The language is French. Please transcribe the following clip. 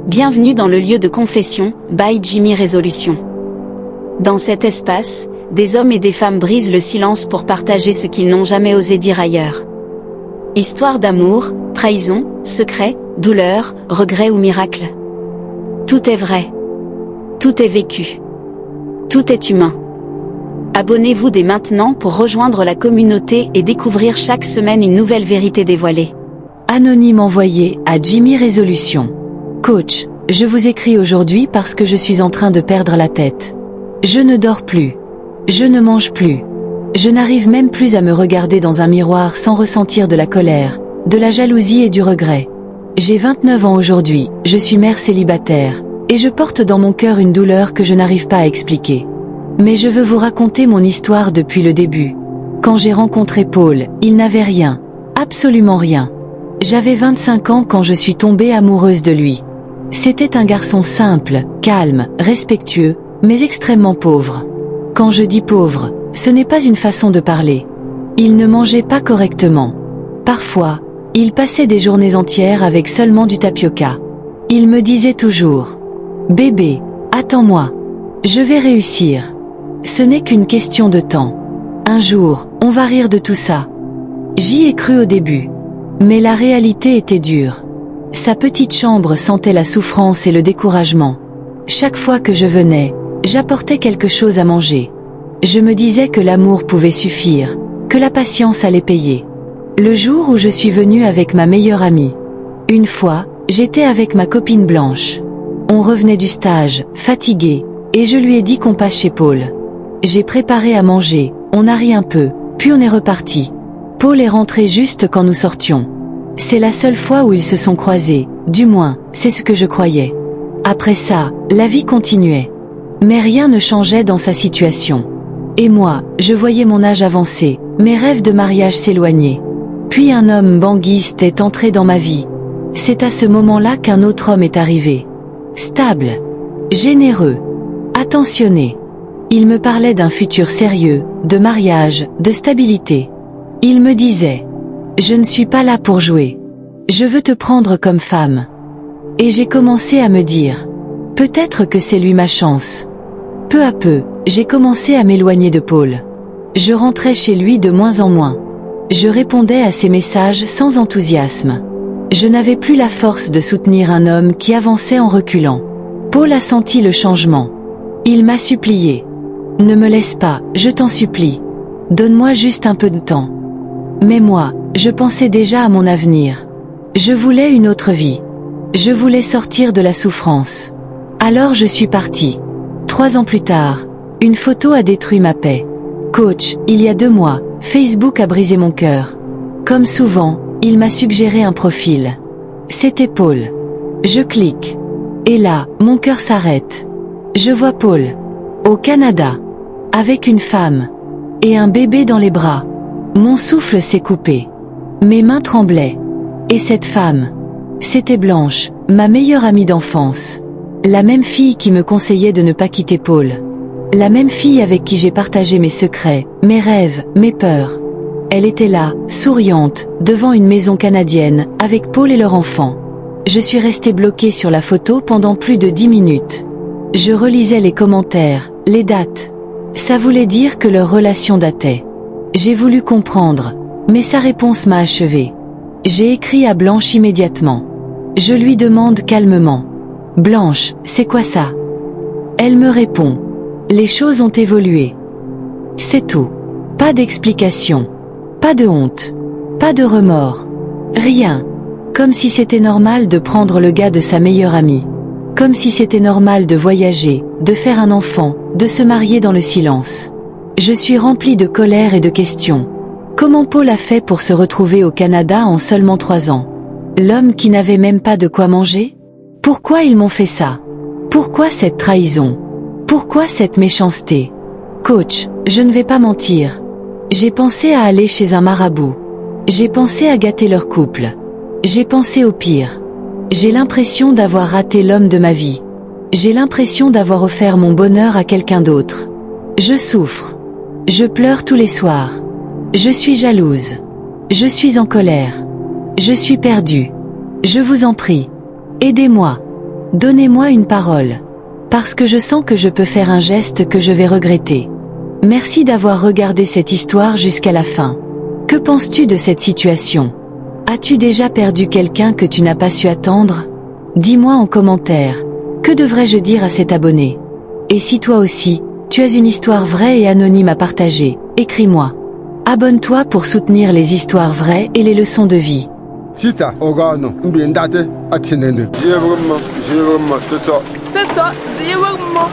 Bienvenue dans le lieu de confession, by Jimmy Résolution. Dans cet espace, des hommes et des femmes brisent le silence pour partager ce qu'ils n'ont jamais osé dire ailleurs. Histoire d'amour, trahison, secret, douleur, regret ou miracle. Tout est vrai. Tout est vécu. Tout est humain. Abonnez-vous dès maintenant pour rejoindre la communauté et découvrir chaque semaine une nouvelle vérité dévoilée. Anonyme envoyé à Jimmy Résolution. Coach, je vous écris aujourd'hui parce que je suis en train de perdre la tête. Je ne dors plus. Je ne mange plus. Je n'arrive même plus à me regarder dans un miroir sans ressentir de la colère, de la jalousie et du regret. J'ai 29 ans aujourd'hui, je suis mère célibataire, et je porte dans mon cœur une douleur que je n'arrive pas à expliquer. Mais je veux vous raconter mon histoire depuis le début. Quand j'ai rencontré Paul, il n'avait rien, absolument rien. J'avais 25 ans quand je suis tombée amoureuse de lui. C'était un garçon simple, calme, respectueux, mais extrêmement pauvre. Quand je dis pauvre, ce n'est pas une façon de parler. Il ne mangeait pas correctement. Parfois, il passait des journées entières avec seulement du tapioca. Il me disait toujours « Bébé, attends-moi. Je vais réussir. Ce n'est qu'une question de temps. Un jour, on va rire de tout ça. » J'y ai cru au début. Mais la réalité était dure. Sa petite chambre sentait la souffrance et le découragement. Chaque fois que je venais, j'apportais quelque chose à manger. Je me disais que l'amour pouvait suffire, que la patience allait payer. Le jour où je suis venue avec ma meilleure amie. Une fois, j'étais avec ma copine Blanche. On revenait du stage, fatigués, et je lui ai dit qu'on passe chez Paul. J'ai préparé à manger, on a ri un peu, puis on est reparti. Paul est rentré juste quand nous sortions. C'est la seule fois où ils se sont croisés, du moins, c'est ce que je croyais. Après ça, la vie continuait. Mais rien ne changeait dans sa situation. Et moi, je voyais mon âge avancer, mes rêves de mariage s'éloigner. Puis un homme banguiste est entré dans ma vie. C'est à ce moment-là qu'un autre homme est arrivé. Stable, généreux, attentionné. Il me parlait d'un futur sérieux, de mariage, de stabilité. Il me disait « Je ne suis pas là pour jouer. Je veux te prendre comme femme. » Et j'ai commencé à me dire « Peut-être que c'est lui ma chance. » Peu à peu, j'ai commencé à m'éloigner de Paul. Je rentrais chez lui de moins en moins. Je répondais à ses messages sans enthousiasme. Je n'avais plus la force de soutenir un homme qui avançait en reculant. Paul a senti le changement. Il m'a supplié « Ne me laisse pas, je t'en supplie. Donne-moi juste un peu de temps. » Mais moi, je pensais déjà à mon avenir. Je voulais une autre vie. Je voulais sortir de la souffrance. Alors je suis partie. 3 ans plus tard, une photo a détruit ma paix. Coach, il y a 2 mois, Facebook a brisé mon cœur. Comme souvent, il m'a suggéré un profil. C'était Paul. Je clique. Et là, mon cœur s'arrête. Je vois Paul. Au Canada. Avec une femme. Et un bébé dans les bras. Mon souffle s'est coupé. Mes mains tremblaient. Et cette femme, c'était Blanche, ma meilleure amie d'enfance. La même fille qui me conseillait de ne pas quitter Paul. La même fille avec qui j'ai partagé mes secrets, mes rêves, mes peurs. Elle était là, souriante, devant une maison canadienne, avec Paul et leur enfant. Je suis restée bloquée sur la photo pendant plus de 10 minutes. Je relisais les commentaires, les dates. Ça voulait dire que leur relation datait. J'ai voulu comprendre, mais sa réponse m'a achevée. J'ai écrit à Blanche immédiatement. Je lui demande calmement. « Blanche, c'est quoi ça ?» Elle me répond. « Les choses ont évolué. » C'est tout. Pas d'explication. Pas de honte. Pas de remords. Rien. Comme si c'était normal de prendre le gars de sa meilleure amie. Comme si c'était normal de voyager, de faire un enfant, de se marier dans le silence. Je suis remplie de colère et de questions. Comment Paul a fait pour se retrouver au Canada en seulement 3 ans? L'homme qui n'avait même pas de quoi manger? Pourquoi ils m'ont fait ça? Pourquoi cette trahison? Pourquoi cette méchanceté? Coach, je ne vais pas mentir. J'ai pensé à aller chez un marabout. J'ai pensé à gâter leur couple. J'ai pensé au pire. J'ai l'impression d'avoir raté l'homme de ma vie. J'ai l'impression d'avoir offert mon bonheur à quelqu'un d'autre. Je souffre. Je pleure tous les soirs. Je suis jalouse. Je suis en colère. Je suis perdue. Je vous en prie. Aidez-moi. Donnez-moi une parole. Parce que je sens que je peux faire un geste que je vais regretter. Merci d'avoir regardé cette histoire jusqu'à la fin. Que penses-tu de cette situation? As-tu déjà perdu quelqu'un que tu n'as pas su attendre? Dis-moi en commentaire. Que devrais-je dire à cet abonné? Et si toi aussi, tu as une histoire vraie et anonyme à partager, écris-moi. Abonne-toi pour soutenir les histoires vraies et les leçons de vie. Sita ogano mbindate atinene. Ziye bugumma, toto. Tata, zie